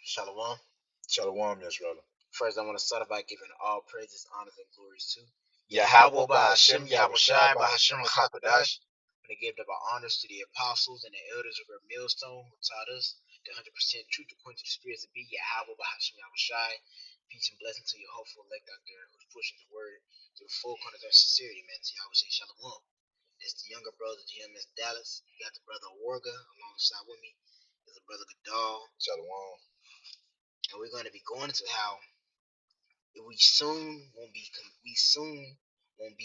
Shalom. Shalom, yes, brother. First, I want to start off by giving all praises, honors, and glories to Yahweh, Yahweh, Bahashem, Yahweh Yahushai, Shai, Bahashem, Hashem Hakadash. HaKadosh. And to give double honors to the apostles and the elders of our millstone who taught us the 100% truth according to the spirits to be Yahweh, Bahashem, Yahweh Shai. Peace and blessing to your hopeful elect out there who's pushing the word to the full corner of their sincerity, man. To Yahweh say Shalom. It's the younger brother, GMS Dallas. You got the brother Warga alongside with me. There's the brother Gadal. Shalom. And we're going to be going into how we soon won't be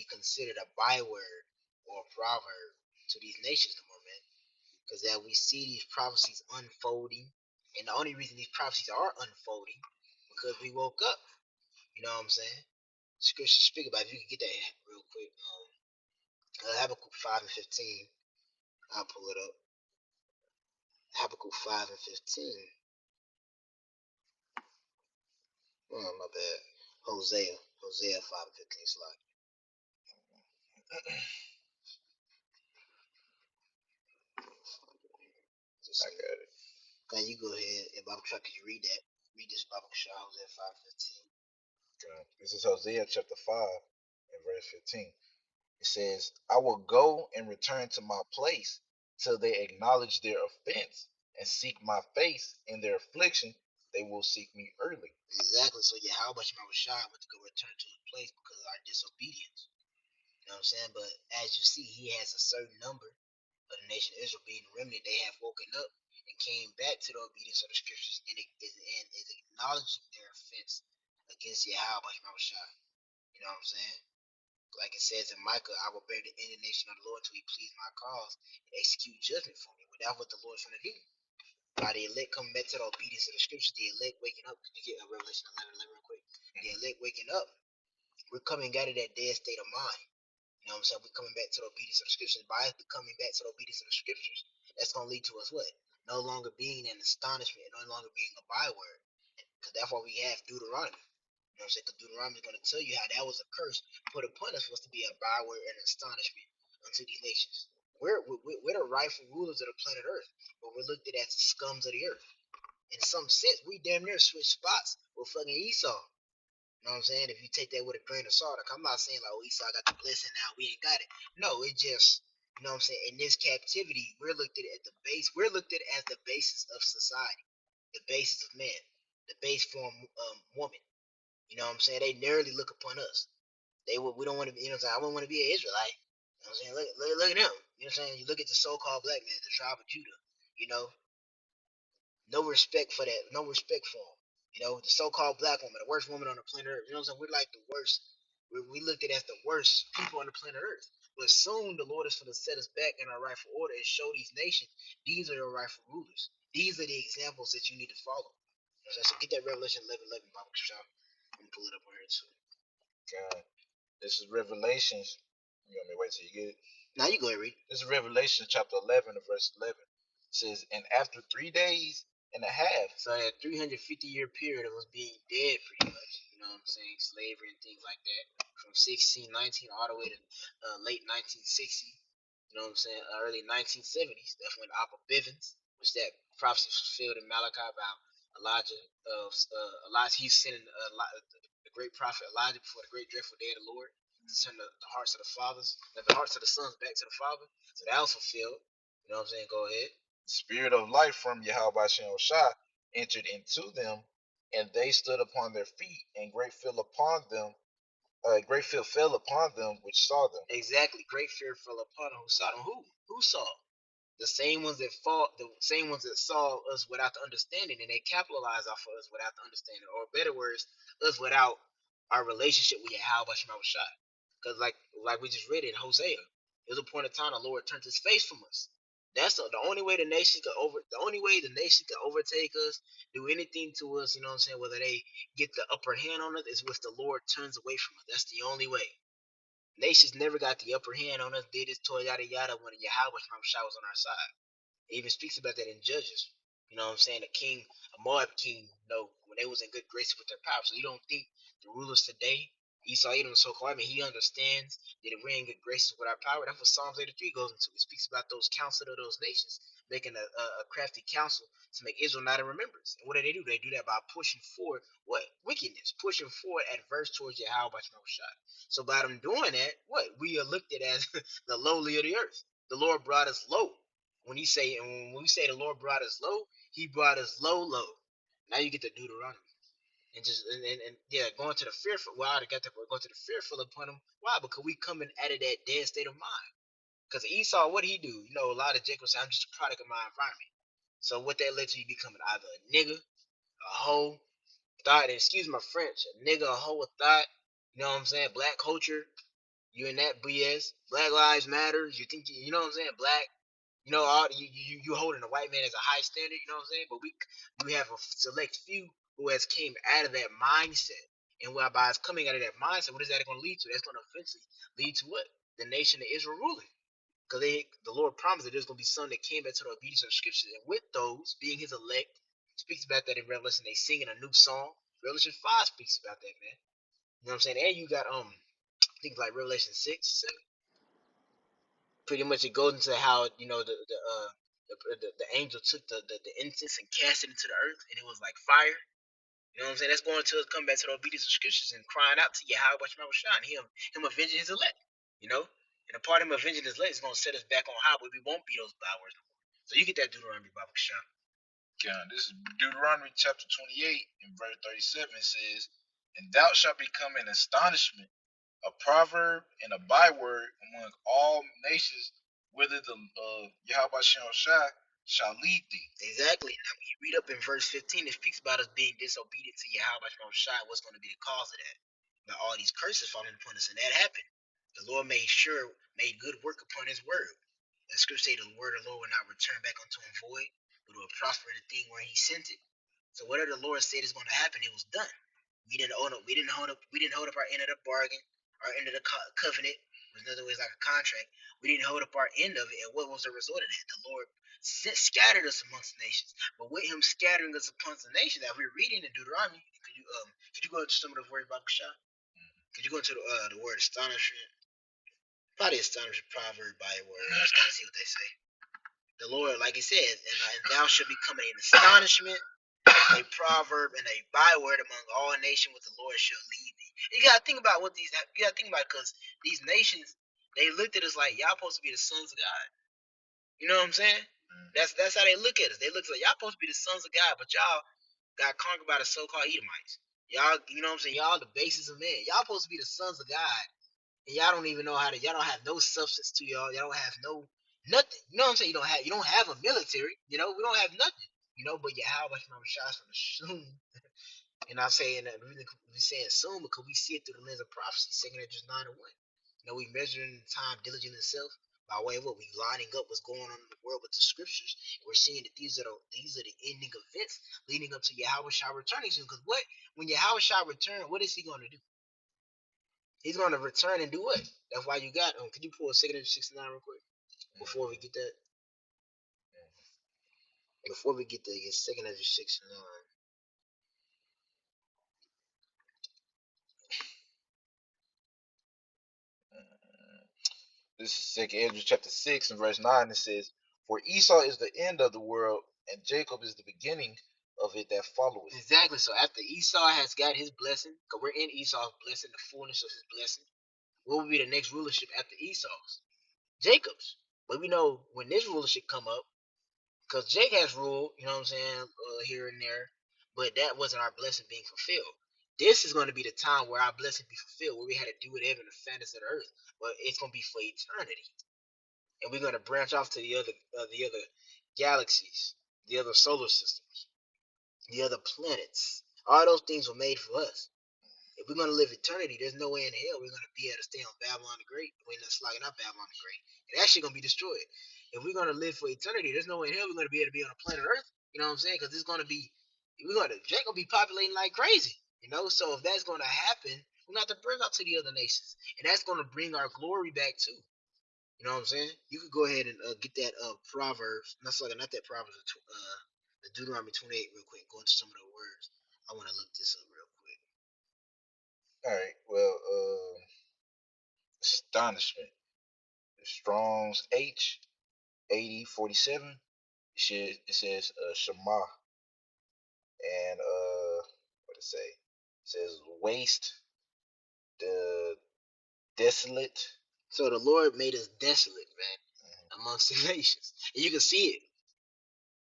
considered a byword or a proverb to these nations no more, man. Because that we see these prophecies unfolding, and the only reason these prophecies are unfolding because we woke up. You know what I'm saying? Scripture speak about it. If you can get that real quick. Habakkuk 5:15. I'll pull it up. Habakkuk 5:15. Oh, my bad. Hosea 5:15. Slide. I got it. Now you go ahead and Bible track. Can you read that? Read this Bible shot, Hosea 5:15. Okay. This is Hosea chapter 5 and verse 15. It says, I will go and return to my place till they acknowledge their offense and seek my face in their affliction. They will seek me early. Exactly. So yeah, how much Shai went to go return to his place because of our disobedience. You know what I'm saying? But as you see, he has a certain number of the nation of Israel being remnant. They have woken up and came back to the obedience of the scriptures and is acknowledging their offense against Yahweh Shai. You know what I'm saying? Like it says in Micah, I will bear the indignation of the Lord till he please my cause and execute judgment for me. But that's what the Lord's going to do. By the elect coming back to the obedience of the scriptures, the elect waking up. Could you get a Revelation 11 real quick? The elect waking up. We're coming out of that dead state of mind. You know what I'm saying? We're coming back to the obedience of the scriptures. By coming back to the obedience of the scriptures, that's going to lead to us what? No longer being an astonishment, no longer being a byword. Because that's why we have Deuteronomy. You know what I'm saying? Because Deuteronomy is going to tell you how that was a curse put upon us was to be a byword and astonishment unto these nations. We're the rightful rulers of the planet Earth, but we're looked at as the scums of the earth. In some sense, we damn near switch spots with fucking Esau. You know what I'm saying? If you take that with a grain of salt, like I'm not saying like, oh, Esau got the blessing now, we ain't got it. No, it just, you know what I'm saying? In this captivity, we're looked at the base. We're looked at as the basis of society, the basis of man, the base form woman. You know what I'm saying? They narrowly look upon us. We don't want to be, you know what I'm saying? I wouldn't want to be an Israelite. You know what I'm saying? Look at them. You know what I'm saying? You look at the so-called black man, the tribe of Judah. You know, no respect for that. No respect for them. You know, the so-called black woman, the worst woman on the planet Earth. You know what I'm saying? We're like the worst. We looked at as the worst people on the planet Earth. But soon the Lord is going to set us back in our rightful order and show these nations these are your rightful rulers. These are the examples that you need to follow. You know, so get that Revelation 11:11 Bible shop. I'm gonna pull it up right here too. God. This is Revelations. You want me to wait till you get it? Now you go ahead, read. This is Revelation chapter 11 and verse 11. It says, and after 3 days and a half. So that 350-year period of us being dead pretty much. You know what I'm saying? Slavery and things like that. From 1619 all the way to late 1960. You know what I'm saying? Early 1970s. That's when Abba Bivens, which that prophecy was fulfilled in Malachi about Elijah. Elijah, he's sending the great prophet Elijah before the great dreadful day of the Lord to turn the hearts of the fathers, the hearts of the sons back to the father. So that was fulfilled. You know what I'm saying? Go ahead. Spirit of life from Yahweh Shai entered into them, and they stood upon their feet, and great fear upon them. Great fear fell upon them which saw them. Exactly. Great fear fell upon them who saw them. Who saw? The same ones that fought, the same ones that saw us without the understanding, and they capitalized off of us without the understanding, or better words, us without our relationship with Yahweh Shai. Because like we just read in Hosea, there was a point in time the Lord turned His face from us. That's the only way the nation could overtake us, do anything to us. You know what I'm saying? Whether they get the upper hand on us is if the Lord turns away from us. That's the only way. Nations never got the upper hand on us. Did this toy yada yada when Yahweh Shai was on our side. It even speaks about that in Judges. You know what I'm saying? A Moab king, when they was in good graces with their power. So you don't think the rulers today Esau Edom so called. I mean, he understands that if we're in good graces with our power, that's what Psalms 83 goes into. It speaks about those counsel of those nations, making a crafty counsel to make Israel not in remembrance. And what do? They do that by pushing forward what? Wickedness, pushing forward adverse towards Yahweh Shai. So by them doing that, what? We are looked at as the lowly of the earth. The Lord brought us low. When we say the Lord brought us low, he brought us low, low. Now you get the Deuteronomy and yeah, going to the fearful. Well, I got to go to the fearful upon him. Why? Because we coming out of that dead state of mind. Because Esau, what did he do? You know, a lot of Jacob said, "I'm just a product of my environment." So what that led to you becoming either a nigga, a hoe, thought. Excuse my French, a nigga, a hoe, a thought. You know what I'm saying? Black culture. You in that BS. Black lives matter. You think you know what I'm saying? Black. You know, all you holding a white man as a high standard. You know what I'm saying? But we have a select few who has came out of that mindset, and whereby it's coming out of that mindset, what is that going to lead to? That's going to eventually lead to what? The nation of Israel ruling, because the Lord promised that there's going to be some that came back to the obedience of the scriptures, and with those being His elect, speaks about that in Revelation. They sing in a new song. Revelation 5 speaks about that, man. You know what I'm saying? And you got things like Revelation 6, 7. Pretty much it goes into how the angel took the incense and cast it into the earth, and it was like fire. You know what I'm saying? That's going to come back to the obedience of scriptures and crying out to Yahweh Shine, him avenging his elect. You know, and a part of him avenging his elect is going to set us back on high, where we won't be those byword no more. So you get that Deuteronomy Bible Shine. Yeah, this is Deuteronomy chapter 28 and verse 37 says, "And thou shalt become an astonishment, a proverb, and a byword among all nations, whither the Yahweh Shai shall lead thee." Exactly. Now, when you read up in verse 15, it speaks about us being disobedient to Yahweh Shai. What's going to be the cause of that? Now, all these curses falling upon us, and that happened. The Lord made good work upon His word. The scripture say the word of the Lord will not return back unto Him void, but will prosper in the thing where He sent it. So whatever the Lord said is going to happen, it was done. We didn't own up. We didn't hold up. We didn't hold up our end of the bargain, our end of the covenant. In other words, like a contract. We didn't hold up our end of it, and what was the result of that? The Lord scattered us amongst the nations. But with Him scattering us amongst the nations, that we're reading in Deuteronomy, could you go into some of the words about Shah? Could you go into the word astonishment? Probably astonishment proverb by word. I was trying to see what they say. The Lord, like He says, and thou shalt become an astonishment, a proverb, and a byword among all nations, with the Lord shall lead thee. You gotta think about you gotta think about, because these nations, they looked at us like y'all supposed to be the sons of God. You know what I'm saying? That's how they look at us. They look like y'all supposed to be the sons of God, but y'all got conquered by the so-called Edomites. Y'all, you know what I'm saying? Y'all the basis of man. Y'all supposed to be the sons of God, and y'all don't even know how to. Y'all don't have no substance to y'all. Y'all don't have no nothing. You know what I'm saying? You don't have a military. You know, we don't have nothing. You know, but Yahweh shots from the soon. And I'm saying that we saying soon because we see it through the lens of prophecy, 2 Edges 9 and 1. You know, we measuring time diligent itself by way of what we lining up what's going on in the world with the scriptures. We're seeing that these are the ending events leading up to Yahweh Shah returning soon. Because when Yahweh Shah return, what is He going to do? He's going to return and do what? That's why you got. Could you pull 2 Edges 69 real quick before we get that? Before we get the 2 Edges 69. This is second Ezra chapter 6 and verse 9. It says, "For Esau is the end of the world, and Jacob is the beginning of it that followeth." Exactly. So after Esau has got his blessing, because we're in Esau's blessing, the fullness of his blessing, what will be the next rulership after Esau's? Jacob's. But we know when this rulership come up, because Jake has ruled, you know what I'm saying, here and there, but that wasn't our blessing being fulfilled. This is going to be the time where our blessing be fulfilled, where we had to do whatever in the fatness of the earth, but it's going to be for eternity, and we're going to branch off to the other galaxies, the other solar systems, the other planets. All those things were made for us. If we're gonna live eternity, there's no way in hell we're gonna be able to stay on Babylon the Great. We're not slugging up Babylon the Great. It's actually gonna be destroyed. If we're gonna live for eternity, there's no way in hell we're gonna be able to be on a planet Earth. You know what I'm saying? Because it's gonna be, Jack gonna be populating like crazy. You know, so if that's gonna happen, we're gonna have to bring out to the other nations, and that's gonna bring our glory back too. You know what I'm saying? You could go ahead and get that Proverbs, not that Proverbs, the Deuteronomy 28 real quick. Go into some of the words. I want to look this up real quick. All right. Well, astonishment. Strong's H 8047. It says Shema and what it say? It says waste the desolate. So the Lord made us desolate, man, amongst the nations. And you can see it.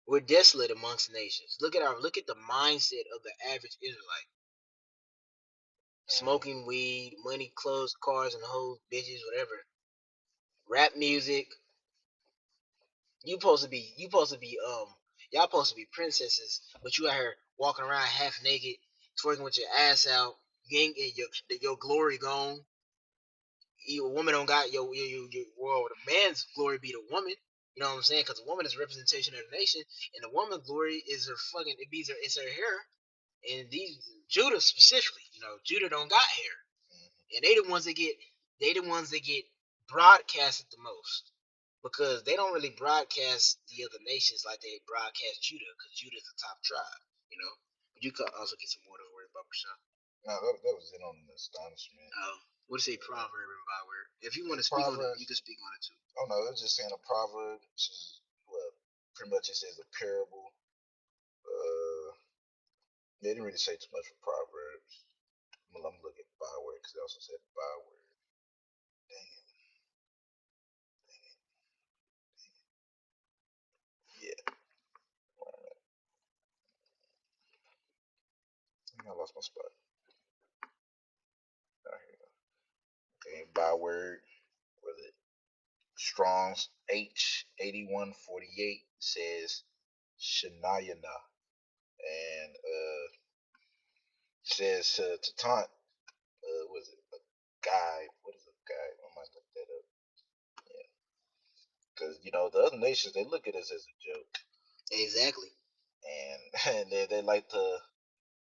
We're desolate amongst the nations. Look at the mindset of the average Israelite. Mm-hmm. Smoking weed, money, clothes, cars, and hoes, bitches, whatever. Rap music. Y'all supposed to be princesses, but you out here walking around half naked, twerking with your ass out. You ain't get your glory gone. You a woman don't got your well, the man's glory be the woman. You know what I'm saying? Because the woman is a representation of the nation, and the woman's glory is her fucking. It's her hair, and these Judah specifically. You know, Judah don't got hair, and they the ones that get broadcasted the most because they don't really broadcast the other nations like they broadcast Judah because Judah's the top tribe. You know, but you could also get some more to worry about yourself. No, that was it on the astonishment. What is a proverb and byword? If you want to speak on it, you Proverbs. can speak on it too. Oh no, it was just saying a proverb. Well, pretty much it says a parable. They didn't really say too much for proverbs. Well, I'm looking at byword because they also said byword. Dang it. Yeah. I lost my spot. Oh, here we go. Okay, byword. Was it Strong's H 8148 says Shanayana and says to taunt was it a guy? What is a guy? I might look that up. Yeah, because the other nations they look at us as a joke, Exactly. and and they like to.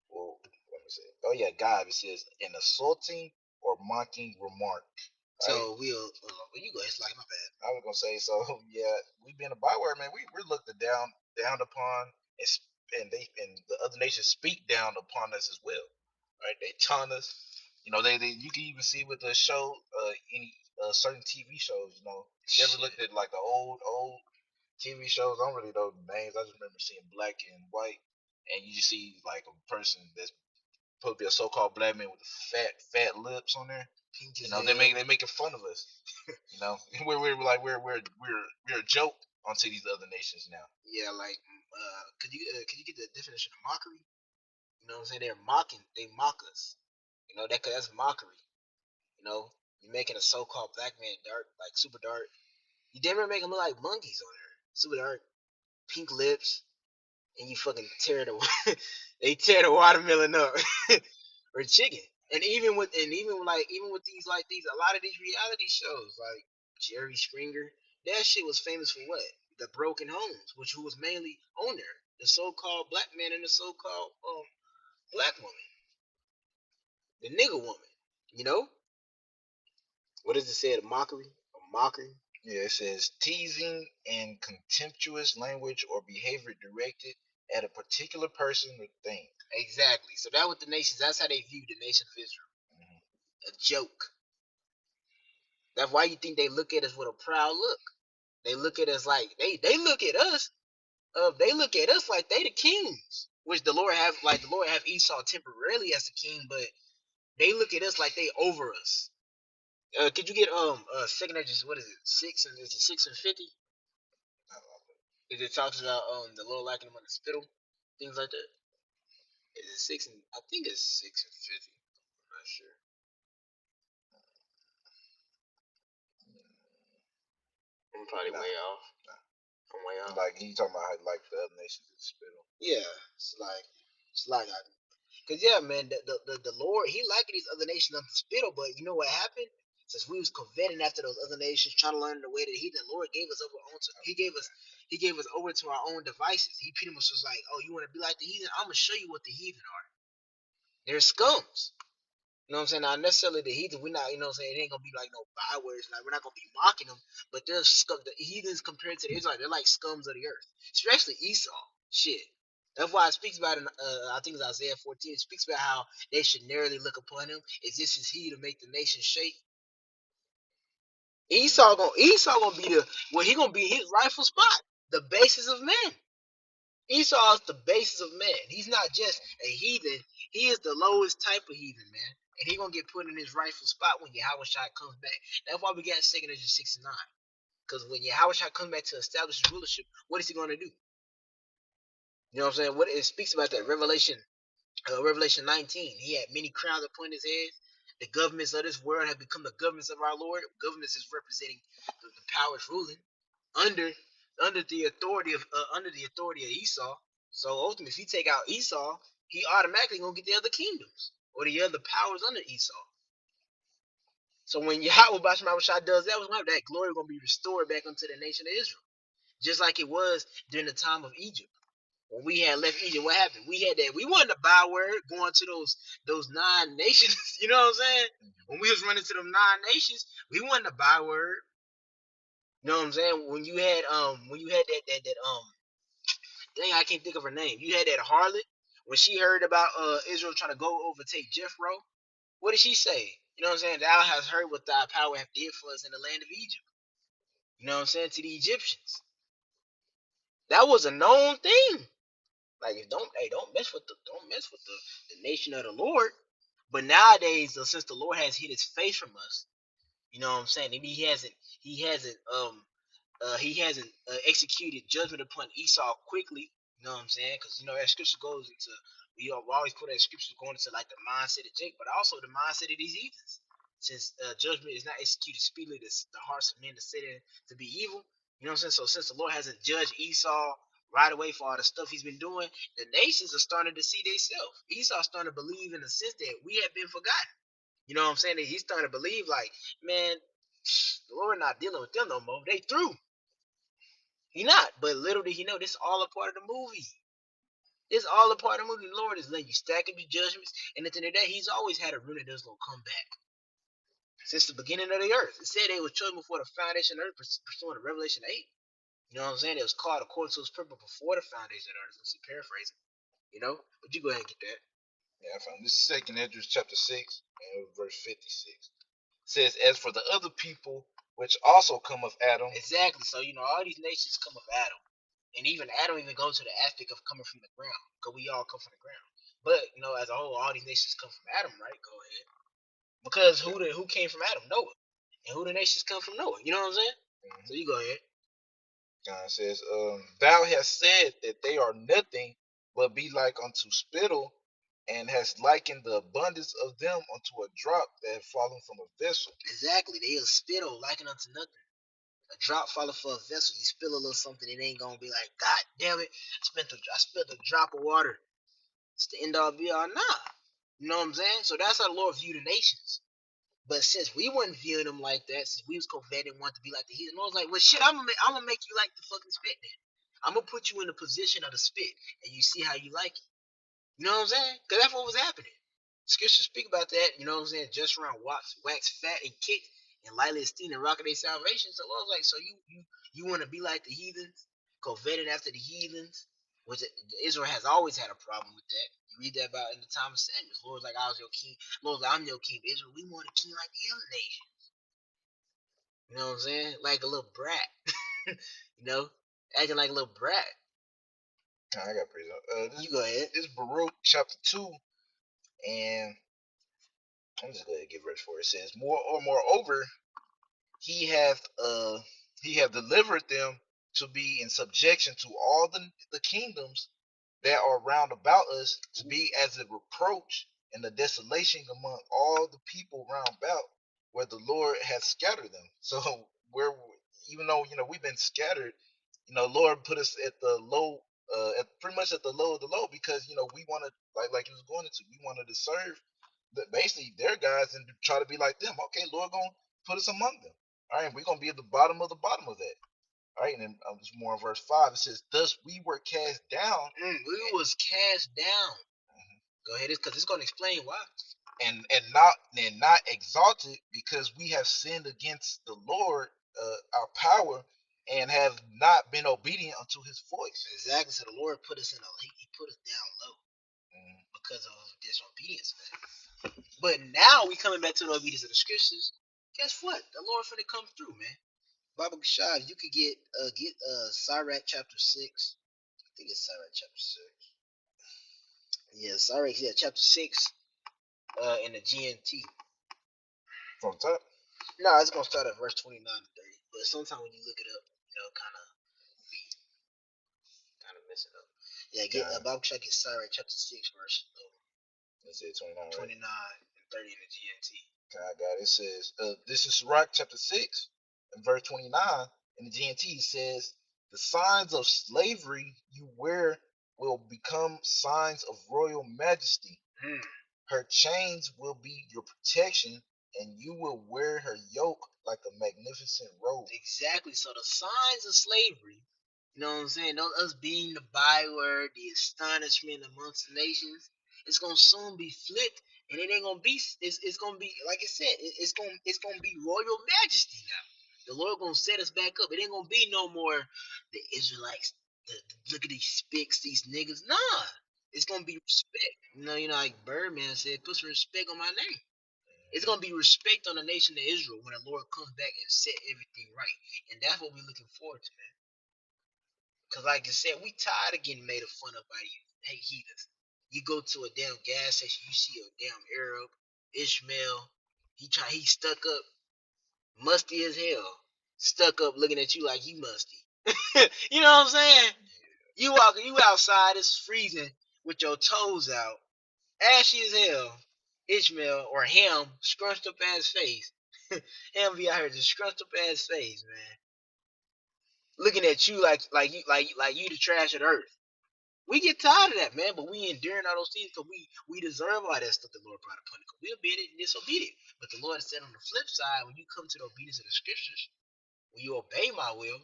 Well, let me see. Oh yeah, guy. It says an assaulting or mocking remark. Right? So you go ahead, like my bad. I was gonna say so. Yeah, we being a byword, man. We're looked down upon, and the other nations speak down upon us as well. Right? They taunt us. They you can even see with the show, any certain TV shows. You ever looked at like the old TV shows? I don't really know the names. I just remember seeing black and white, and you just see like a person that's supposed to be a so-called black man with fat lips on there. Pink as They making fun of us. You know, we're like we're a joke onto these other nations now. Yeah, like could you get the definition of mockery? You know what I'm saying? They're mocking. They mock us. You know that's mockery. You know, you're making a so-called black man dark, like super dark. You damn near make them look like monkeys on there. Super dark, pink lips, and you fucking tear the they tear the watermelon up or chicken. Even with these a lot of these reality shows like Jerry Springer, that shit was famous for what? The broken homes, which who was mainly on there, the so-called black man and the so-called black woman, the nigger woman. You know what does it say? A mockery, a mockery. Yeah, it says teasing and contemptuous language or behavior directed at a particular person or thing. Exactly. So that with the nations, that's how they view the nation of Israel. Mm-hmm. A joke. That's why you think they look at us with a proud look. They look at us like they look at us. They look at us like they the kings, which the Lord have Esau temporarily as the king, but they look at us like they over us. Could you get second edges? What is it? Is it 6 and 50? It talks about the Lord lacking them on the spittle, things like that. Is it I think it's 6 and 50. I'm not sure. I'm probably Nah, way off. nah. I'm way off. Like he talking about how like the other nations is spittle. Yeah, it's like cause yeah, man, the Lord He likened these other nations unto spittle, but you know what happened? Since we was coveting after those other nations, trying to learn the way that the Lord gave us He gave us over to our own devices. He pretty much was like, oh, you want to be like the heathen? I'm gonna show you what the heathen are. They're scums. You know what I'm saying? Not necessarily the heathen. We're not, you know what I'm saying? It ain't gonna be like no bywords. Like we're not gonna be mocking them, but they're scum. The heathens compared to the Israelites, they're like scums of the earth, especially Esau. Shit. That's why it speaks about in I think it's Isaiah 14. It speaks about how they should narrowly look upon him. Is he to make the nation shake? Esau gonna be he gonna be his rightful spot, the basis of man. Esau is the basis of man. He's not just a heathen. He is the lowest type of heathen, man. And he gonna get put in his rightful spot when Yahweh Shai comes back. That's why we got 2nd Ezra 69. Because when Yahweh Shai comes back to establish his rulership, what is he gonna do? You know what I'm saying? What it speaks about that Revelation 19. He had many crowns upon his head. The governments of this world have become the governments of our Lord. Governments is representing the powers ruling under under the authority of Esau. So ultimately, if you take out Esau, he automatically gonna get the other kingdoms or the other powers under Esau. So when Yahweh Bashar does that, that glory gonna be restored back unto the nation of Israel, just like it was during the time of Egypt. When we had left Egypt, what happened? We had that. We wanted a byword going to those 9 nations. You know what I'm saying? When we was running to them 9 nations, we wanted a byword. You know what I'm saying? When you had that dang, I can't think of her name. You had that harlot when she heard about Israel trying to go overtake Jethro. What did she say? You know what I'm saying? Thou hast heard what thy power hath did for us in the land of Egypt. You know what I'm saying? To the Egyptians. That was a known thing. Like, don't mess with the nation of the Lord. But nowadays, since the Lord has hid his face from us, you know what I'm saying? Maybe he hasn't executed judgment upon Esau quickly. You know what I'm saying? Because that scripture goes into we always put that scripture going into like the mindset of Jake, but also the mindset of these heathens. Since judgment is not executed speedily, the hearts of men to sit in to be evil. You know what I'm saying? So since the Lord hasn't judged Esau right away for all the stuff he's been doing, the nations are starting to see themselves. Esau's starting to believe in the sense that we have been forgotten. You know what I'm saying? That he's starting to believe like, man, the Lord not dealing with them no more. They through. He not, but little did he know this is all a part of the movie. This is all a part of the movie. The Lord is letting you stack up your judgments, and at the end of the day, He's always had a remnant that's gonna come back since the beginning of the earth. It said they was chosen before the foundation of the earth, pursuant to Revelation 8. You know what I'm saying? It was called according to His purpose before the foundation of the earth. Let's paraphrase it. But you go ahead and get that. Yeah, I found this 2nd Ezra chapter 6 and verse 56. It says, as for the other people which also come of Adam. Exactly. So all these nations come of Adam. And even Adam even goes to the aspect of coming from the ground, because we all come from the ground. But as a whole, all these nations come from Adam, right? Go ahead. Because who came from Adam? Noah. And who the nations come from? Noah. You know what I'm saying? Mm-hmm. So you go ahead. God says, thou hast said that they are nothing but be like unto spittle, and hast likened the abundance of them unto a drop that had fallen from a vessel. Exactly. They are spittle, likened unto nothing. A drop falling for a vessel. You spill a little something, it ain't gonna be like, God damn it, I spilled a drop of water. It's the end all be all. Nah. You know what I'm saying? So that's how the Lord viewed the nations. But since we weren't viewing them like that, since we was covetting and wanted to be like the heathen, I was like, well, shit, I'm gonna make you like the fucking spit then. I'm gonna put you in the position of the spit, and you see how you like it. You know what I'm saying? Because that's what was happening. Scriptures speak about that. You know what I'm saying? Just around wax fat and kick and lightly esteemed and rocking their salvation. So I was like, so you want to be like the heathens, coveting after the heathens, which Israel has always had a problem with that. You read that about in the time of Samuel. Lord's like, I was your king. Lord's like, I'm your king. Israel, we want a king like the other nations. You know what I'm saying? Like a little brat. Acting like a little brat. I got praise. You go ahead. This is Baruch chapter 2, and I'm just going to give verse 4. It says, moreover, he hath delivered them to be in subjection to all the kingdoms that are round about us, to be as a reproach and a desolation among all the people round about, where the Lord hath scattered them. So we're, even though we've been scattered, Lord put us at the low, pretty much at the low of the low, because we wanted, like he was going into, we wanted to serve basically their guys and try to be like them. Okay, Lord gonna put us among them. All right, we're gonna be at the bottom of that. All right, and then just more in verse 5, it says, thus we were cast down. We was cast down. Go ahead, because it's going to explain why. And not exalted, because we have sinned against the Lord, our power, and have not been obedient unto His voice. Exactly. So the Lord put us put us down low Mm. because of disobedience, man. But now we coming back to the obedience of the scriptures. Guess what? The Lord finna come through, man. Baba Shah, you could get Sirach chapter 6. I think it's Sirach chapter 6. Yeah, Sirach, yeah, chapter 6 in the GNT. From the top? No, it's gonna start at verse 29 to 30. But sometimes when you look it up, kind of mess it up. Yeah, get Baba Shah, get Sirach chapter 6 verse Let's say 29, 29 right? and 30 in the GNT. Okay, I got it. It says, this is Sirach chapter 6 and verse 29 in the GNT. It says, the signs of slavery you wear will become signs of royal majesty. Her chains will be your protection, and you will wear her yoke like a magnificent robe. Exactly. So the signs of slavery, you know what I'm saying? Us being the byword, the astonishment amongst the nations, it's gonna soon be flipped, and it ain't gonna be. It's gonna be like I said. It's gonna be royal majesty now. The Lord gonna set us back up. It ain't gonna be no more the Israelites. Look at these spicks, these niggas. Nah, it's gonna be respect. Like Birdman said, put some respect on my name. It's gonna be respect on the nation of Israel when the Lord comes back and set everything right, and that's what we're looking forward to, man. Cause like I said, we tired of getting made fun of by you, hey heathens. You go to a damn gas station, you see a damn Arab, Ishmael. He stuck up, musty as hell, stuck up, looking at you like you musty. You know what I'm saying? You outside, it's freezing with your toes out, ashy as hell. Ishmael or him scrunched up ass face. Him be out here just scrunched up ass face, man. Looking at you like you the trash of the earth. We get tired of that, man, but we enduring all those things because we deserve all that stuff the Lord brought upon us. We're being disobedient. But the Lord said on the flip side, when you come to the obedience of the scriptures, when you obey my will,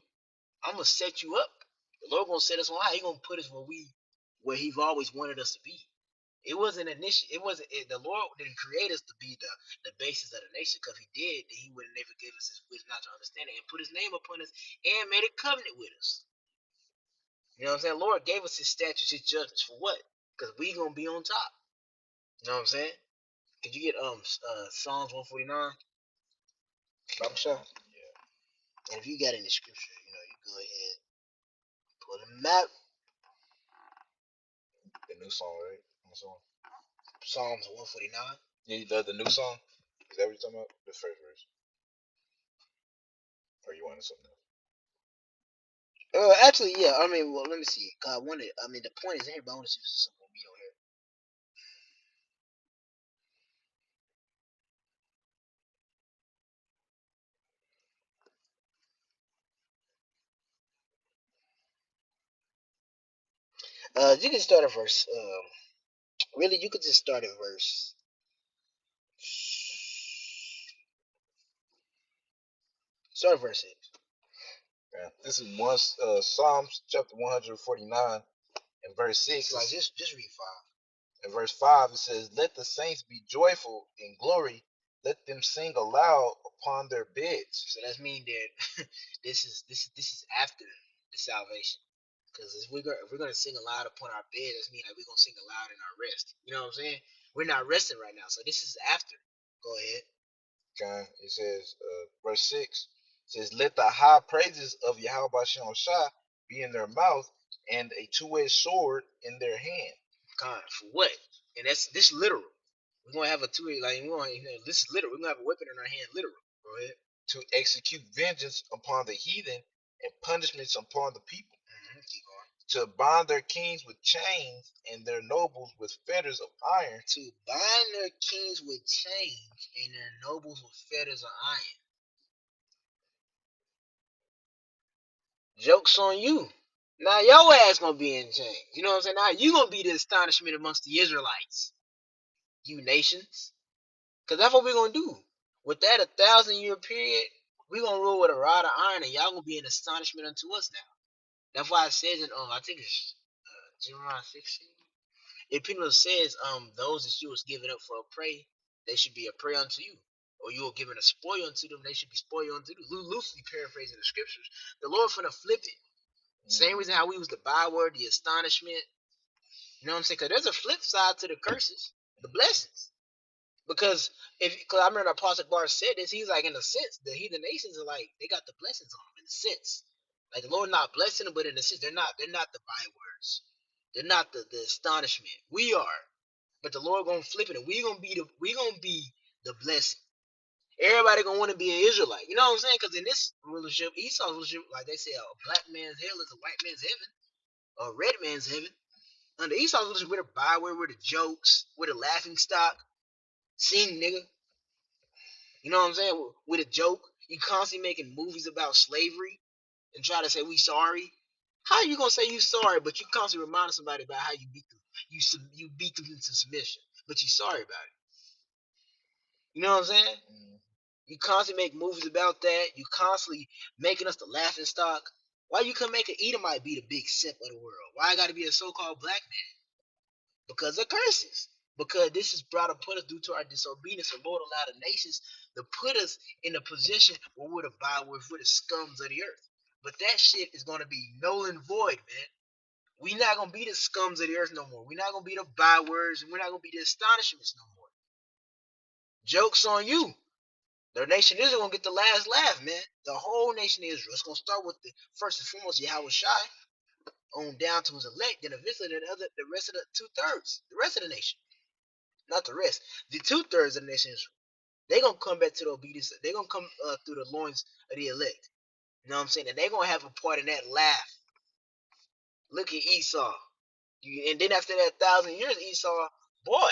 I'm gonna set you up. The Lord gonna set us on high. He gonna put us where He's always wanted us to be. It wasn't the Lord didn't create us to be the basis of the nation, because He did, then He would have never gave us His wisdom not to understand it and put His name upon us and made a covenant with us. You know what I'm saying? Lord gave us His statutes, His judgments for what? Because we gonna be on top. You know what I'm saying? Could you get Psalms 149? Bible shot? Yeah. And if you got any scripture, you go ahead, pull the map. The new song, right? Song. Psalms 149. Yeah, the new song. Is that what you're talking about? The first verse. Or you wanted something else? Actually, yeah. I mean, well, let me see. I wanted. I mean, the point is here, but I want to see if there's something me on here. You can start at verse. Really, you could just start at verse. Start at verse 6. Yeah. This is Psalms chapter 149 and verse 6. So like, just read 5. In verse 5, it says, let the saints be joyful in glory. Let them sing aloud upon their beds. So that means that this is after the salvation. Because if we're gonna sing aloud upon our bed, that means like we're gonna sing aloud in our rest. You know what I'm saying? We're not resting right now, so this is after. Go ahead. Okay. It says, verse 6 says, let the high praises of Yahweh Shem Shah be in their mouth and a two-edged sword in their hand. God, for what? And this literal. We're gonna have a two this is literal. We're gonna have a weapon in our hand, literal. Go ahead. To execute vengeance upon the heathen and punishments upon the people. Keep going. To bind their kings with chains and their nobles with fetters of iron. To bind their kings with chains and their nobles with fetters of iron. Joke's on you. Now your ass gonna be in chains. You know what I'm saying? Now you gonna be the astonishment amongst the Israelites. You nations. Because that's what we're gonna do. With that 1,000-year period, we're gonna rule with a rod of iron, and y'all gonna be an astonishment unto us now. That's why it says in I think it's Jeremiah 16. It pretty much says those that you was giving up for a prey, they should be a prey unto you. Or you were given a spoil unto them, they should be spoil unto you. Loosely paraphrasing the scriptures. The Lord finna flip it. Same reason how we was the byword, the astonishment. You know what I'm saying? Because there's a flip side to the curses, the blessings. Because I remember Apostle Bar said this, he's like, in a sense, the heathen nations are like, they got the blessings on them in a sense. Like the Lord not blessing them, but in a sense, they're not the bywords. They're not the astonishment. We are. But the Lord gonna flip it, and we gonna be the blessing. Everybody gonna want to be an Israelite. You know what I'm saying? Because in this rulership, Esau's rulership, like they say, a black man's hell is a white man's heaven, a red man's heaven. Under Esau's rulership, we're the byword, we're the jokes, we're the laughing stock. Sing, nigga. You know what I'm saying? With a joke, you constantly making movies about slavery and try to say we sorry. How you gonna say you sorry, but you constantly reminding somebody about how you beat them, you beat them into submission, but you sorry about it. You know what I'm saying? Mm. You constantly make movies about that. You constantly making us the laughing stock. Why you couldn't make an Edomite be the big simp of the world? Why I got to be a so-called black man? Because of curses. Because this is brought upon us due to our disobedience. The Lord allowed the nations to put us in a position where we're the byword, we're the scums of the earth. But that shit is going to be null and void, man. We're not going to be the scums of the earth no more. We're not going to be the bywords, and we're not going to be the astonishments no more. Joke's on you. The nation Israel gonna get the last laugh, man. The whole nation of Israel. It's gonna start with the first and foremost Yahweh Shai, on down to his elect, then eventually the rest of the 2/3, the rest of the nation, not the rest. The 2/3 of the nation Israel. They gonna come back to the obedience. They gonna come through the loins of the elect. You know what I'm saying? And they gonna have a part in that laugh. Look at Esau. And then after that 1,000 years, Esau, boy,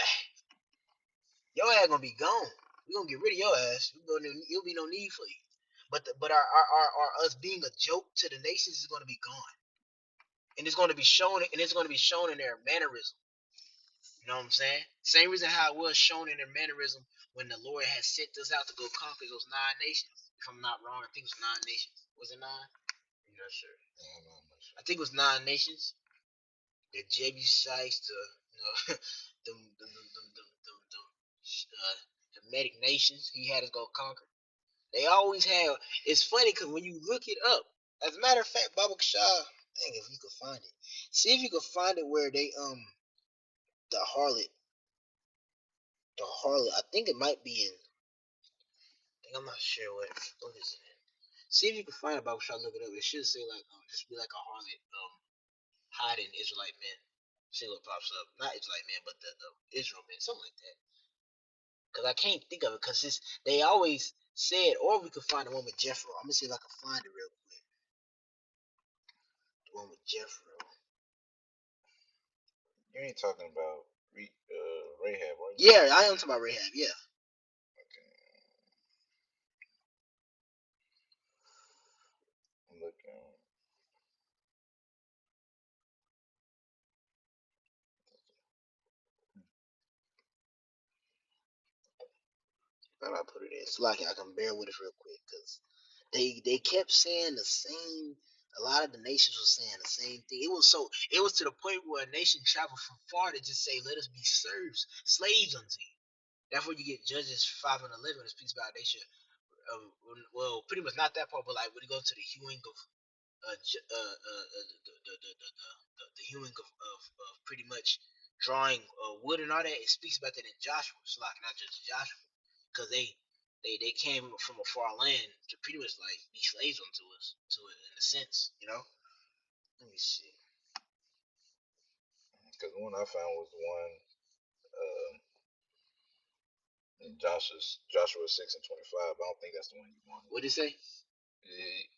your ass gonna be gone. We gonna get rid of your ass. You'll be no need for you. But us being a joke to the nations is gonna be gone, and it's gonna be shown, in their mannerism. You know what I'm saying? Same reason how it was shown in their mannerism when the Lord had sent us out to go conquer those 9 nations. If I'm not wrong, I think it was 9 nations. Was it 9? I'm not sure. Yeah, I'm not sure. I think it was 9 nations. The Jebusites, the Medic nations. He had us go conquer. They always have. It's funny because when you look it up, as a matter of fact, Baba Shah, dang, if you could find it, see if you could find it where they the harlot, I think it might be in. I think I'm not sure what is it. See if you can find it, Baba Shah. Look it up. It should say like just be like a harlot hiding Israelite men. See what pops up. Not Israelite men, but the Israel men, something like that. Because I can't think of it because they always said, or we could find the one with Jethro. I'm gonna see if I can find it real quick. The one with Jethro. You ain't talking about Rahab, are you? Yeah, I am talking about Rahab. Yeah. Okay. I'm looking. How do I put it in? So like I can bear with it real quick because they kept saying the same. A lot of the nations were saying the same thing. It was to the point where a nation traveled from far to just say, "Let us be serfs, slaves unto you." That's where you get Judges 5:11. It speaks about they should. Well, pretty much not that part, but like when you go to the hewing of the hewing of pretty much drawing wood and all that. It speaks about that in Joshua. It's like not just Joshua, because they came from a far land to pretty much like be slaves unto us, to it in a sense, you know. Let me see. Because the one I found was the one in Joshua 6:25. I don't think that's the one you wanted. What did it say?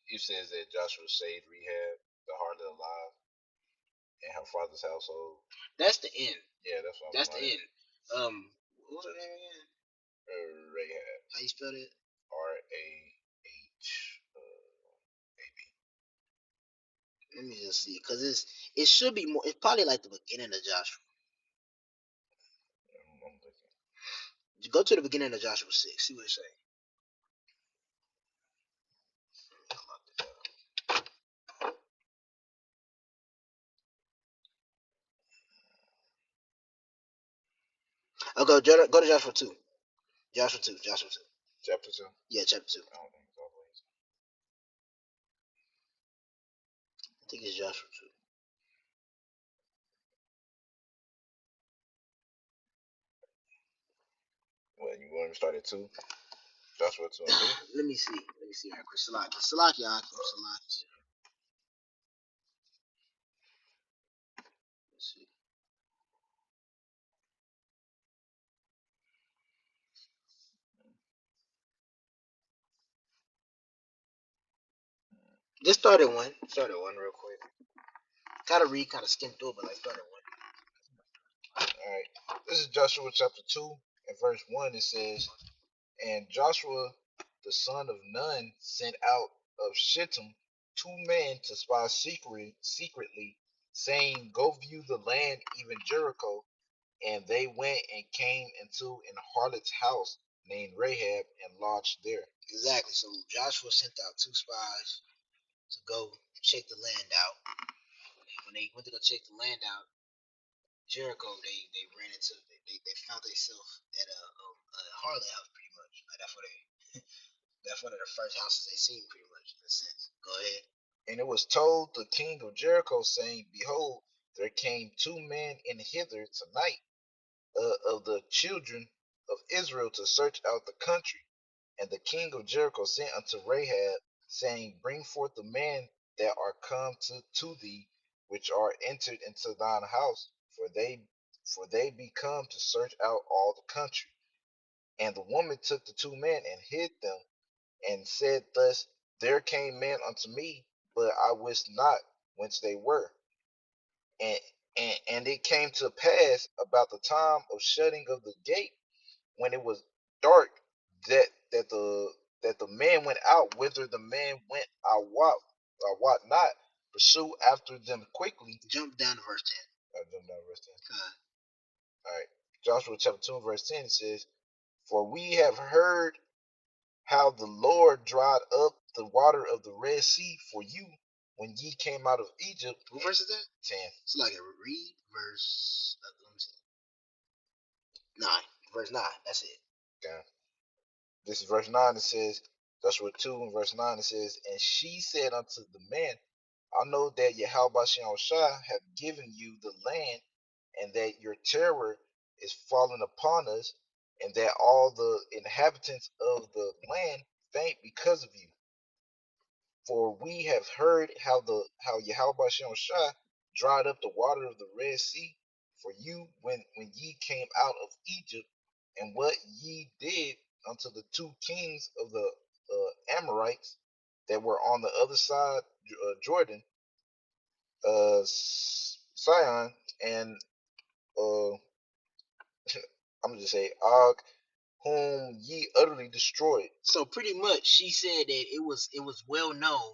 It says that Joshua saved Rehab, the harlot alive, and her father's household. That's the end. Yeah, that's what I'm That's the like. end. What was her name again? Rahab. How you spell it? Rahab. Let me just see, cause it should be more. It's probably like the beginning of Joshua. I'm looking. Go to the beginning of Joshua 6. See what it say. Oh, go to Joshua 2. Joshua 2. Joshua 2. Chapter 2? Yeah, chapter 2. I don't think it's always. I think it's Joshua 2. You want to start at 2? Joshua 2 and 2? Let me see. Let me see right quick. Salaki, Salaki. Let's see. Just start at one. Start at one real quick. Kind of read, kind of skim through it, but like start at one. Alright. This is Joshua chapter 2 and verse 1. It says, And Joshua the son of Nun sent out of Shittim 2 men to spy secretly, saying, Go view the land, even Jericho. And they went and came into an harlot's house named Rahab and lodged there. Exactly. So Joshua sent out 2 spies to go check the land out. And when they went to go check the land out, Jericho, they ran into they found themselves at a harlot house pretty much. Like that's one of the first houses they seen pretty much in a sense. Go ahead. And it was told the king of Jericho, saying, Behold, there came 2 men in hither tonight of the children of Israel to search out the country. And the king of Jericho sent unto Rahab, saying, Bring forth the men that are come to thee, which are entered into thine house, for they be come to search out all the country. And the woman took the 2 men and hid them, and said thus, There came men unto me, but I wist not whence they were. And, and it came to pass about the time of shutting of the gate, when it was dark, that that the that the man went out. Whither the man went, I wot not. Pursue after them quickly. Jump down to verse 10. I jump down to verse 10. All right. Joshua chapter 2 verse 10 says, For we have heard how the Lord dried up the water of the Red Sea for you when ye came out of Egypt. What verse is that? 10. So like a read verse. Let me see. 9. Verse 9. That's it. Okay. This is verse 9. It says, Joshua 2 and verse 9, it says, And she said unto the man, I know that Yahweh Shai hath given you the land, and that your terror is fallen upon us, and that all the inhabitants of the land faint because of you. For we have heard how Yahweh Shai dried up the water of the Red Sea for you when ye came out of Egypt, and what ye did unto the 2 kings of the Amorites that were on the other side Jordan, Sion, and I'm gonna just say Og, whom ye utterly destroyed. So pretty much, she said that it was well known.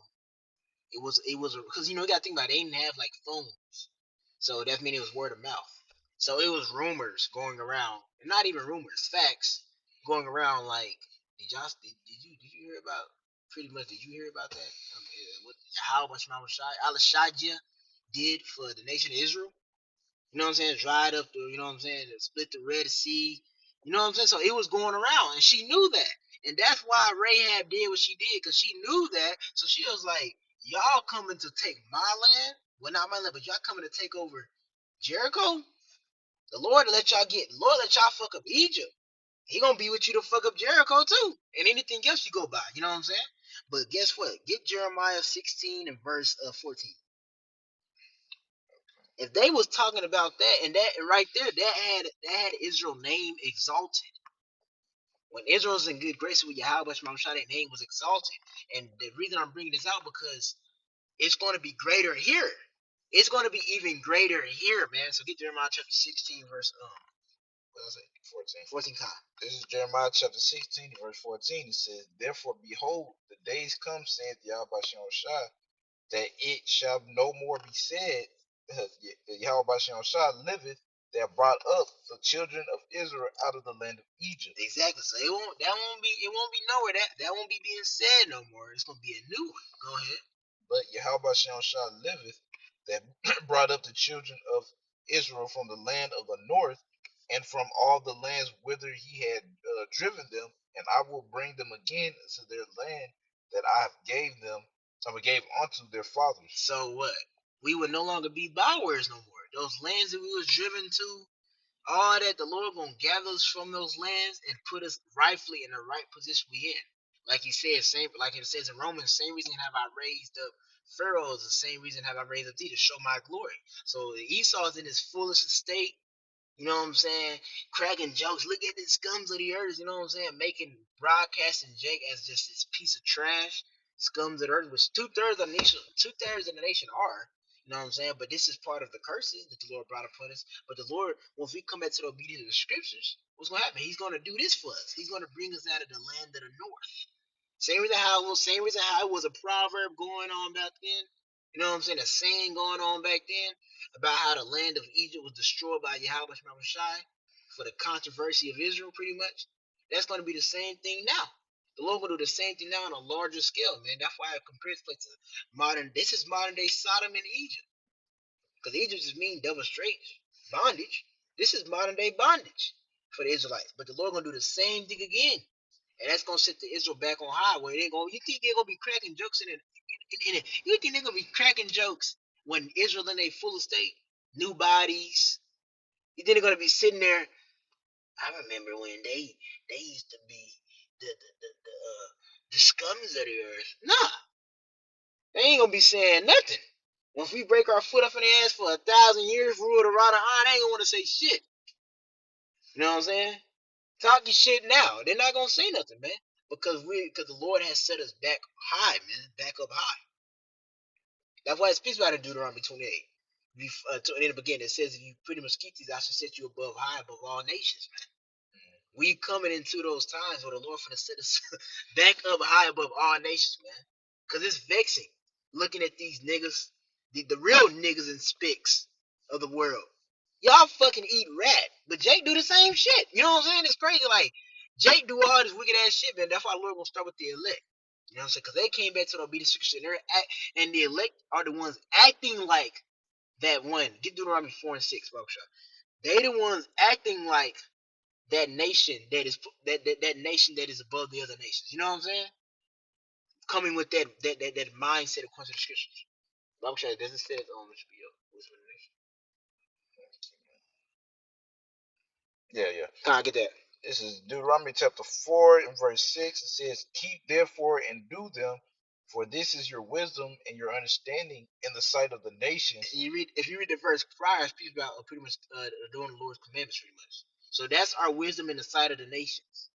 It was because you gotta think about it, they didn't have like phones, so that means it was word of mouth. So it was rumors going around, not even rumors, facts going around. Like, did you hear about? Pretty much, did you hear about that? What how much Alashajah did for the nation of Israel? You know what I'm saying? Dried up the, you know what I'm saying? Split the Red Sea. You know what I'm saying? So it was going around, and she knew that, and that's why Rahab did what she did, because she knew that. So she was like, "Y'all coming to take my land? Well, not my land, but y'all coming to take over Jericho? Lord let y'all fuck up Egypt. He gonna be with you to fuck up Jericho too, and anything else you go by. You know what I'm saying? But guess what? Get Jeremiah 16 and verse 14. If they was talking about that and that right there, that had Israel name exalted. When Israel was in good grace with Yahweh Shema, that name was exalted. And the reason I'm bringing this out because it's going to be greater here. It's going to be even greater here, man. So get Jeremiah chapter 16, verse what did I say? 14. 14. This is Jeremiah chapter 16, verse 14. It says, Therefore, behold, the days come, saith Yahweh Shai, that it shall no more be said, Yahweh Shai liveth, that brought up the children of Israel out of the land of Egypt. Exactly. So it won't be nowhere. That won't be being said no more. It's gonna be a new one. Go ahead. But Yahweh Shai liveth, that brought up the children of Israel from the land of the north, and from all the lands whither he had driven them, and I will bring them again into their land that I have gave unto their fathers. So what? We would no longer be bywers no more. Those lands that we was driven to, All that the Lord gonna gather us from those lands and put us rightfully in the right position we in. Like he said, same like it says in Romans, same reason have I raised up Pharaoh is the same reason have I raised up thee to show my glory. So Esau's in his fullest estate. You know what I'm saying? Cracking jokes. Look at the scums of the earth. You know what I'm saying? Making broadcasting Jake as just this piece of trash. Scums of the earth, which two thirds of the nation are. You know what I'm saying? But this is part of the curses that the Lord brought upon us. But the Lord, once we come back to the obedience of the scriptures, what's gonna happen? He's gonna do this for us. He's gonna bring us out of the land of the north. Same reason how it was a proverb going on back then. You know what I'm saying? A saying going on back then about how the land of Egypt was destroyed by Yahweh Shai for the controversy of Israel, pretty much. That's going to be the same thing now. The Lord will do the same thing now on a larger scale, man. That's why I compare it to modern. This is modern day Sodom and Egypt, because Egypt just mean double straight bondage. This is modern day bondage for the Israelites. But the Lord gonna do the same thing again. And that's gonna set the Israel back on high. Where they gonna, you think they're gonna be cracking jokes in it? You think they're gonna be cracking jokes when Israel in a full state, new bodies? You think they're gonna be sitting there? I remember when they used to be the scums of the earth. Nah, they ain't gonna be saying nothing. Once we break our foot up in the ass for 1,000 years, rule the rod of iron, they ain't gonna want to say shit. You know what I'm saying? Talk your shit now. They're not gonna say nothing, man, because the Lord has set us back high, man, back up high. That's why it speaks about in Deuteronomy 28. In the beginning, it says if you pretty much keep these, I should set you above high, above all nations, man. We coming into those times where the Lord finna set us back up high above all nations, man. Cause it's vexing looking at these niggas, the real niggas and spicks of the world. Y'all fucking eat rat, but Jake do the same shit. You know what I'm saying? It's crazy. Like Jake do all this wicked ass shit, man. That's why the Lord gonna start with the elect. You know what I'm saying? Cause they came back to the obedience and the elect are the ones acting like that one. Get Deuteronomy 4 and 6, Bible shot. They the ones acting like that nation that nation that is above the other nations. You know what I'm saying? Coming with that mindset according to the scriptures. Bible shot doesn't say it should be a wisdom of the nation. Yeah. Can I get that? This is Deuteronomy chapter 4 and verse 6. It says, keep therefore and do them, for this is your wisdom and your understanding in the sight of the nations. If you read the verse prior, it speaks about pretty much doing the Lord's commandments, pretty much. So that's our wisdom in the sight of the nations.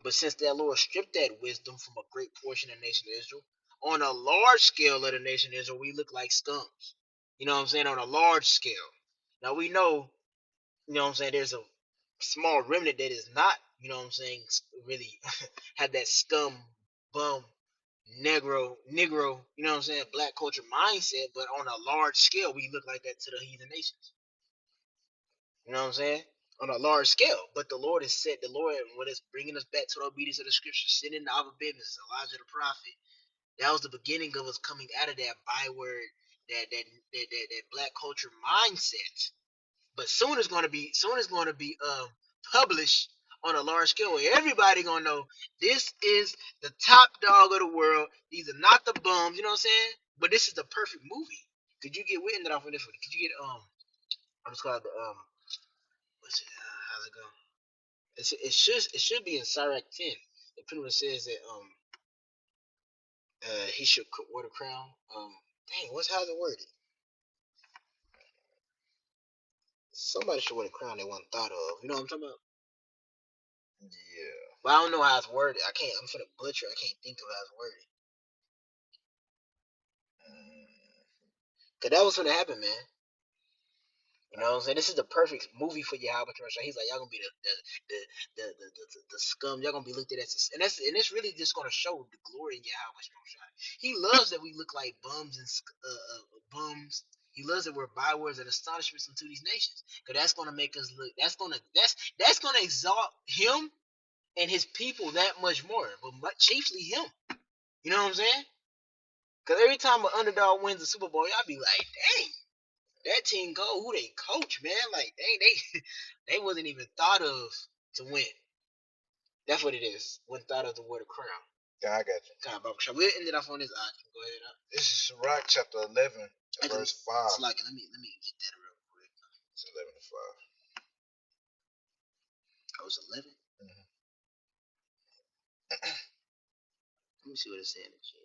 But since that Lord stripped that wisdom from a great portion of the nation of Israel, on a large scale of the nation of Israel, we look like scums. You know what I'm saying? On a large scale. Now we know, you know what I'm saying, there's a small remnant that is not, you know what I'm saying, really had that scum, bum, negro, you know what I'm saying, black culture mindset, but on a large scale, we look like that to the heathen nations. You know what I'm saying? On a large scale. But the Lord has said, the Lord, what is bringing us back to the obedience of the scriptures, sending the other business, Elijah the prophet. That was the beginning of us coming out of that byword, that black culture mindset. But soon it's gonna be published on a large scale where everybody gonna know this is the top dog of the world. These are not the bums, you know what I'm saying? But this is the perfect movie. Could you get witness off of this one? Could you get I'm just called the what's it how's it go? It should be in Sirach 10. It pretty much says that he should wear the crown. Dang, how's it worded? Somebody should wear the crown they wasn't thought of. You know what I'm talking about? Yeah. But I don't know how it's worded. I can't. I'm finna butcher. I can't think of how it's worded. Cause that was gonna happen, man. You know what I'm saying? This is the perfect movie for Yahweh Shai. He's like, y'all gonna be the scum. Y'all gonna be looked at as, and it's really just gonna show the glory in Yahweh Shai. He loves that we look like bums and bums. He loves that we're bywords and astonishments unto these nations. Cause that's gonna make us look. That's gonna exalt him and his people that much more, but chiefly him. You know what I'm saying? Because every time an underdog wins the Super Bowl, y'all be like, dang, that team go, who they coach, man? Like, dang, they wasn't even thought of to win. That's what it is. Wasn't thought of to wear the crown. Yeah, I got you. Kind of Shall we end it off on this option? Go ahead. This is Sirach chapter 11, verse 5. It's like, let me get that real quick. It's 11 to 5. verse 11. Mhm. Let me see what it's saying in the chat.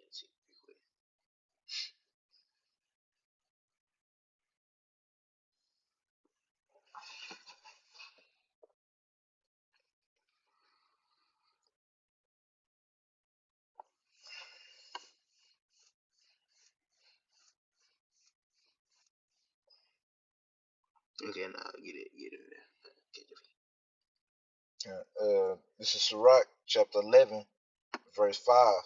Okay, now get it there. This is Sirach chapter 11, verse 5.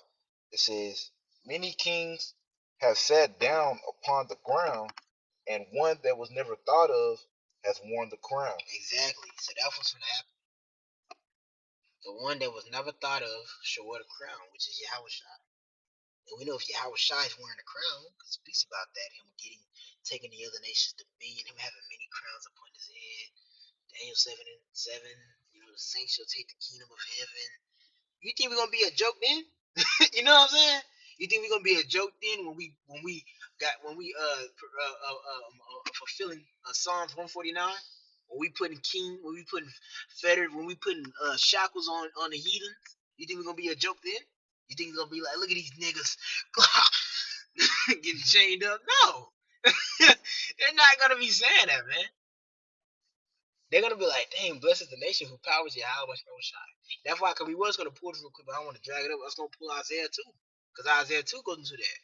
It says, "Many kings have sat down upon the ground, and one that was never thought of has worn the crown." Exactly. So that was gonna happen. The one that was never thought of shall wear the crown, which is Yahweh Shai. And we know if Yahweh Shai is wearing the crown, because it speaks about that, him taking the other nations to dominion, him having many crowns upon his head. Daniel 7 and 7, the saints shall take the kingdom of heaven. You think we're gonna be a joke then? You know what I'm saying? You think we're gonna be a joke then when we fulfilling Psalms 149? When we putting fettered, when we putting shackles on the heathens? You think we're gonna be a joke then? You think it's gonna be like, look at these niggas getting chained up? No, they're not gonna be saying that, man. They're gonna be like, dang, blessed is the nation who powers Yahweh Shai. That's why, cause we was gonna pull this real quick, but I want to drag it up. I was gonna pull Isaiah 2, cause Isaiah 2 goes into that.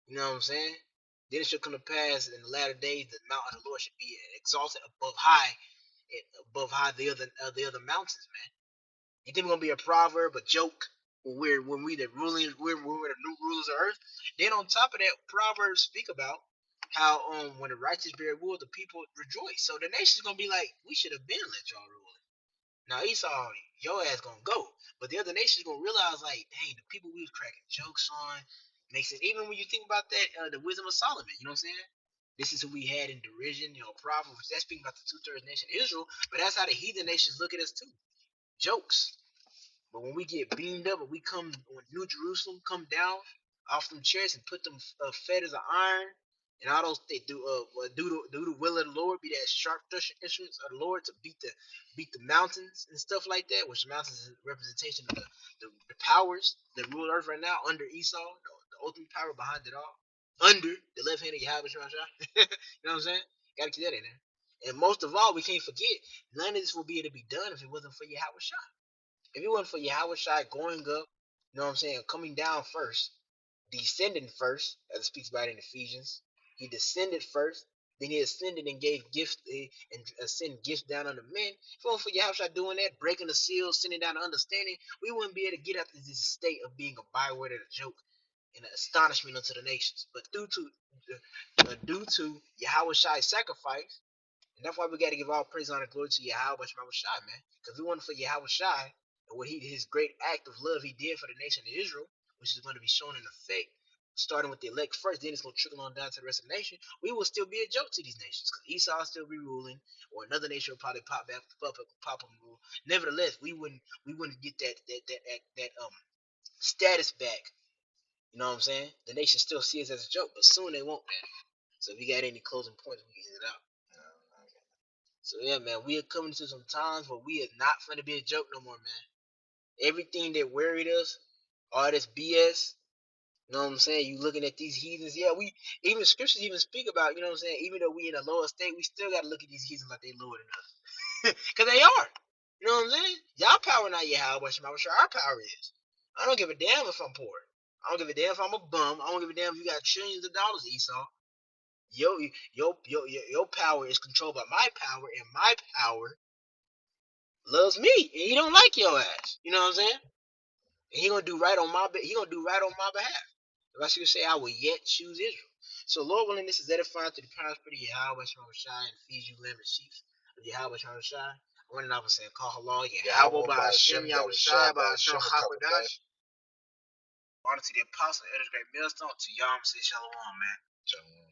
You know what I'm saying? Then it shall come to pass in the latter days that the mountain of the Lord should be exalted above high the other mountains, man. You think we're gonna be a proverb, a joke, when we the ruling, we're the new rulers of earth? Then on top of that, Proverbs speak about how when the righteous bear rule, the people rejoice. So the nation's gonna be like, we should have been let y'all rule it. Now Esau, your ass gonna go, but the other nation's gonna realize like, dang, the people we was cracking jokes on makes it. Even when you think about that, the wisdom of Solomon, you know what I'm saying? This is who we had in derision, Proverbs. That's speaking about the two-thirds nation of Israel, but that's how the heathen nations look at us too. Jokes. But when we get beamed up, when New Jerusalem come down off them chairs and put them fetters of iron and all those they do the will of the Lord, be that sharp instruments of the Lord to beat the mountains and stuff like that, which the mountains is a representation of the powers that rule earth right now under Esau, the ultimate power behind it all, under the left hand of Yahweh Shai. You know what I'm saying? Gotta keep that in there. And most of all, we can't forget, none of this will be able to be done if it wasn't for Yahweh Shai. If it wasn't for Yahweh Shai going up, you know what I'm saying, coming down first, descending first, as it speaks about in Ephesians, he descended first, then he ascended and gave gifts and sent gifts down unto men. If it wasn't for Yahweh Shai doing that, breaking the seals, sending down the understanding, we wouldn't be able to get out of this state of being a byword and a joke and an astonishment unto the nations. But due to Yahweh Shai's sacrifice, and that's why we got to give all praise, honor, glory to Yahweh Shai, man. Because if it wasn't for Yahweh Shai and his great act of love he did for the nation of Israel, which is going to be shown in effect, starting with the elect first, then it's going to trickle on down to the rest of the nation, we will still be a joke to these nations. Because Esau will still be ruling, or another nation will probably pop up and rule. Nevertheless, we wouldn't get that status back. You know what I'm saying? The nation still sees us as a joke, but soon they won't, man. So if you got any closing points, we can get it out. So yeah, man, we are coming to some times where we are not gonna be a joke no more, man. Everything that worried us, all this BS, you know what I'm saying? You looking at these heathens, yeah, we even scriptures even speak about, you know what I'm saying, even though we in a lower state, we still gotta look at these heathens like they lower than us. Cause they are. You know what I'm saying? Y'all power not Yahweh, but sure our power is. I don't give a damn if I'm poor. I don't give a damn if I'm a bum. I don't give a damn if you got trillions of dollars, Esau. Your power is controlled by my power, and my power loves me, and he don't like your ass. You know what I'm saying? And he gonna do right on my behalf. The rest of you say, I will yet choose Israel. So Lord willing, this is edifying to the prosperity of Yahweh Shai and feed you lamb and sheep of Yahweh Shai. One and I saying, call halal, Yahweh by Hashem, Yahweh Shai, by Hashem Hakwadash. Honor to the apostle, Elder Great Millstone, to Yahweh say Shalom, man. Shalom.